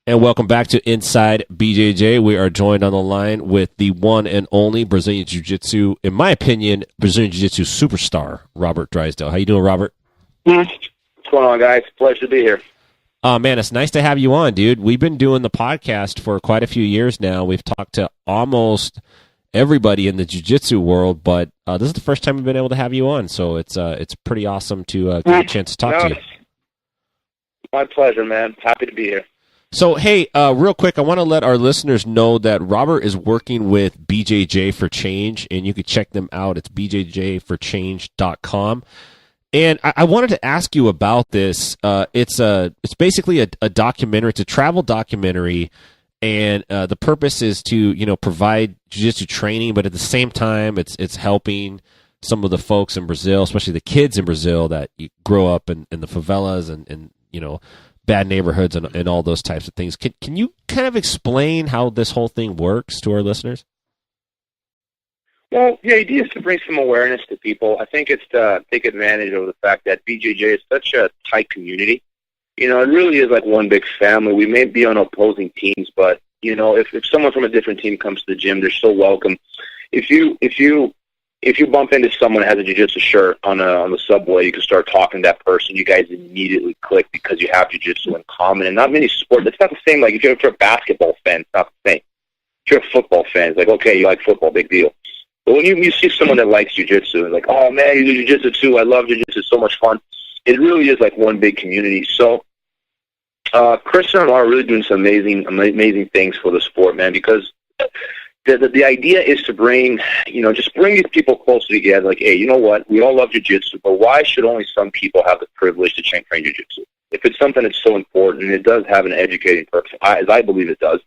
And welcome back to Inside BJJ. We are joined on the line with the one and only Brazilian Jiu-Jitsu, in my opinion, Brazilian Jiu-Jitsu superstar, Robert Drysdale. How you doing, Robert? What's going on, guys? Pleasure to be here. Man, it's nice to have you on, dude. We've been doing the podcast for quite a few years now. We've talked to almost everybody in the Jiu-Jitsu world, but this is the first time we've been able to have you on, so it's pretty awesome to get a chance to talk to you. My pleasure, man. Happy to be here. So, hey, real quick, I want to let our listeners know that Robert is working with BJJ for Change, and you can check them out. It's bjjforchange.com. And I wanted to ask you about this. It's basically a documentary. It's a travel documentary, and the purpose is to provide jiu-jitsu training, but at the same time, it's helping some of the folks in Brazil, especially the kids in Brazil that grow up in the favelas and bad neighborhoods and all those types of things. Can you kind of explain how this whole thing works to our listeners? Well, the idea is to bring some awareness to people. I think it's to take advantage of the fact that BJJ is such a tight community. It really is like one big family. We may be on opposing teams, but if someone from a different team comes to the gym, they're so welcome. If you bump into someone that has a jiu-jitsu shirt on the subway, you can start talking to that person. You guys immediately click because you have jiu-jitsu in common. And not many sports, it's not the same. Like if you're a basketball fan, it's not the same. If you're a football fan, it's like, okay, you like football, big deal. But when you see someone that likes jiu-jitsu, and like, oh man, you do jiu-jitsu too, I love jiu-jitsu, it's so much fun. It really is like one big community. So Chris and I are really doing some amazing things for the sport, man, because the idea is to bring these people closer together. Like, hey, you know what? We all love jiu-jitsu, but why should only some people have the privilege to train jiu-jitsu? If it's something that's so important, and it does have an educating purpose, as I believe it does,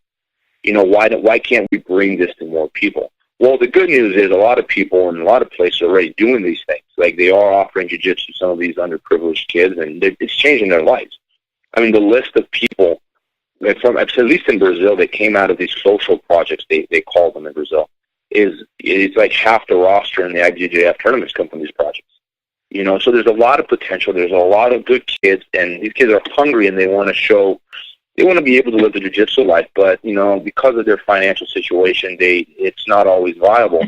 why can't we bring this to more people? Well, the good news is a lot of people in a lot of places are already doing these things. Like, they are offering jiu-jitsu to some of these underprivileged kids, and it's changing their lives. I mean, the list of people, at least in Brazil, they came out of these social projects, they call them in Brazil, it's like half the roster in the IBJJF tournaments come from these projects. So there's a lot of potential, there's a lot of good kids, and these kids are hungry and they want to be able to live the jiu-jitsu life, but, because of their financial situation, it's not always viable.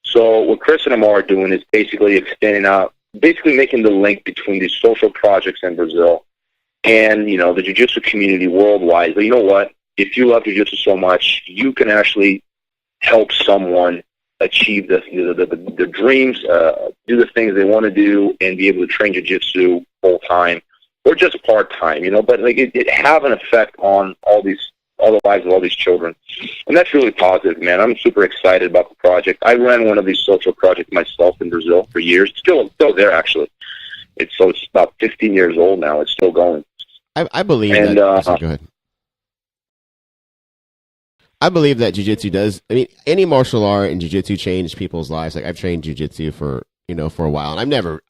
So what Chris and I are doing is basically extending out, basically making the link between these social projects in Brazil and, the jiu-jitsu community worldwide. But you know what? If you love jiu-jitsu so much, you can actually help someone achieve the dreams, do the things they want to do, and be able to train jiu-jitsu full-time or just part-time, but like it have an effect on all the lives of all these children. And that's really positive, man. I'm super excited about the project. I ran one of these social projects myself in Brazil for years. It's still there, actually. It's about 15 years old now. It's still going. I believe that. Go ahead. I believe that jiu-jitsu does. I mean, any martial art and jiu-jitsu change people's lives. Like, I've trained jiu-jitsu for a while, and I've never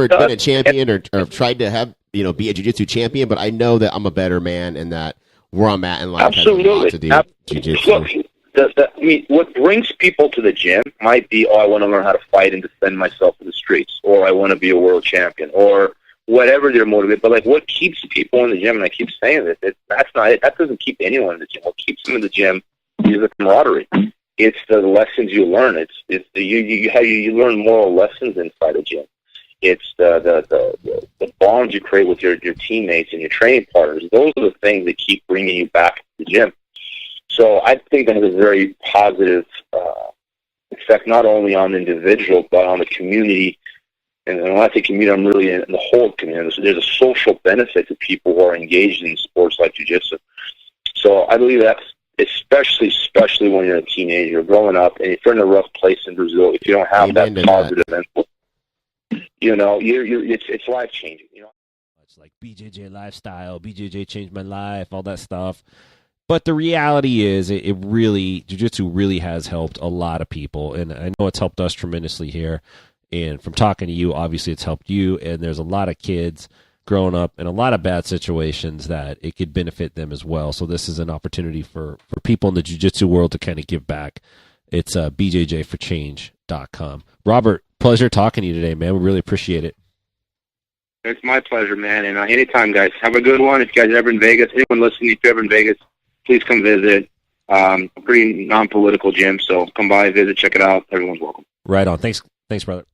been a champion or tried to have be a jiu-jitsu champion. But I know that I'm a better man, and that where I'm at in life has a lot to do with jiu-jitsu. Look, what brings people to the gym might be, I want to learn how to fight and defend myself in the streets, or I want to be a world champion, or whatever they're motivated. But like, what keeps people in the gym? And I keep saying this. That's not it. That doesn't keep anyone in the gym. What keeps them in the gym is the camaraderie. It's the lessons you learn. It's you learn moral lessons inside the gym. It's the bonds you create with your teammates and your training partners. Those are the things that keep bringing you back to the gym. So I think that has a very positive effect, not only on the individual, but on the community. And when I say community, I'm really in the whole community. So there's a social benefit to people who are engaged in sports like jiu-jitsu. So I believe that's especially when you're a teenager, you're growing up, and if you're in a rough place in Brazil, if you don't have that positive influence, it's life changing. It's like BJJ lifestyle, BJJ changed my life, all that stuff. But the reality is, jiu-jitsu really has helped a lot of people, and I know it's helped us tremendously here. And from talking to you, obviously it's helped you, and there's a lot of kids growing up in a lot of bad situations that it could benefit them as well. So this is an opportunity for people in the jiu-jitsu world to kind of give back. It's bjjforchange.com. Robert, pleasure talking to you today, man. We really appreciate it. It's my pleasure, man. And anytime, guys. Have a good one. If you guys are ever in Vegas, anyone listening, if you're ever in Vegas, please come visit. A pretty non-political gym, so come by, visit, check it out. Everyone's welcome. Right on. Thanks, brother.